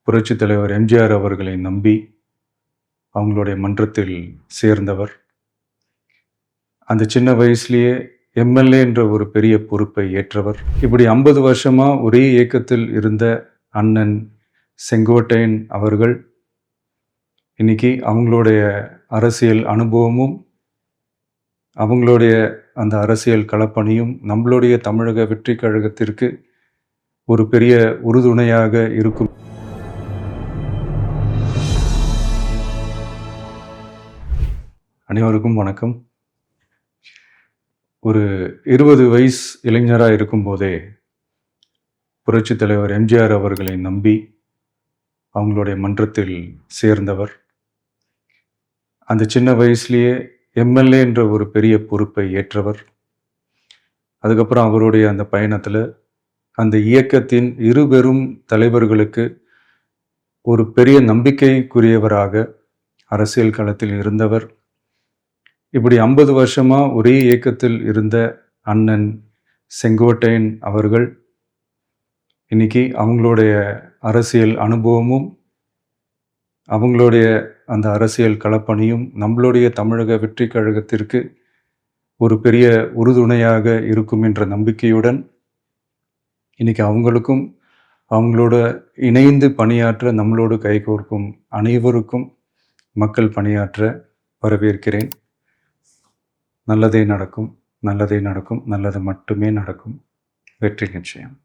புரட்சித் தலைவர் எம்ஜிஆர் அவர்களை நம்பி அவங்களுடைய மன்றத்தில் சேர்ந்தவர். அந்த சின்ன வயசுலேயே எம்எல்ஏ என்ற ஒரு பெரிய பொறுப்பை ஏற்றவர். இப்படி 50 வருஷமா ஒரே இயக்கத்தில் இருந்த அண்ணன் செங்கோட்டையன் அவர்கள் இன்னைக்கு அவங்களுடைய அரசியல் அனுபவமும் அவங்களுடைய அந்த அரசியல் களப்பணியும் நம்மளுடைய தமிழக வெற்றி கழகத்திற்கு ஒரு பெரிய உறுதுணையாக இருக்கும். அனைவருக்கும் வணக்கம். ஒரு 20 வயசு இளைஞராக இருக்கும்போதே புரட்சித் தலைவர் எம்ஜிஆர் அவர்களை நம்பி அவங்களுடைய மன்றத்தில் சேர்ந்தவர். அந்த சின்ன வயசுலேயே எம்எல்ஏ என்ற ஒரு பெரிய பொறுப்பை ஏற்றவர். அதுக்கப்புறம் அவருடைய அந்த பயணத்தில் அந்த இயக்கத்தின் இருபெரும் தலைவர்களுக்கு ஒரு பெரிய நம்பிக்கைக்குரியவராக அரசியல் களத்தில் இருந்தவர். இப்படி 50 வருஷமா ஒரே இயக்கத்தில் இருந்த அண்ணன் செங்கோட்டையன் அவர்கள் இன்னைக்கு அவங்களுடைய அரசியல் அனுபவமும் அவங்களுடைய அந்த அரசியல் களப்பணியும் நம்மளுடைய தமிழக வெற்றி கழகத்திற்கு ஒரு பெரிய உறுதுணையாக இருக்கும் என்ற நம்பிக்கையுடன் இன்னைக்கு அவங்களுக்கும் அவங்களோட இணைந்து பணியாற்ற நம்மளோடு கைகோர்க்கும் அனைவருக்கும் மக்கள் பணியாற்ற வரவேற்கிறேன். நல்லதே நடக்கும், நல்லதே நடக்கும், நல்லது மட்டுமே நடக்கும். வெற்றி நிச்சயம்.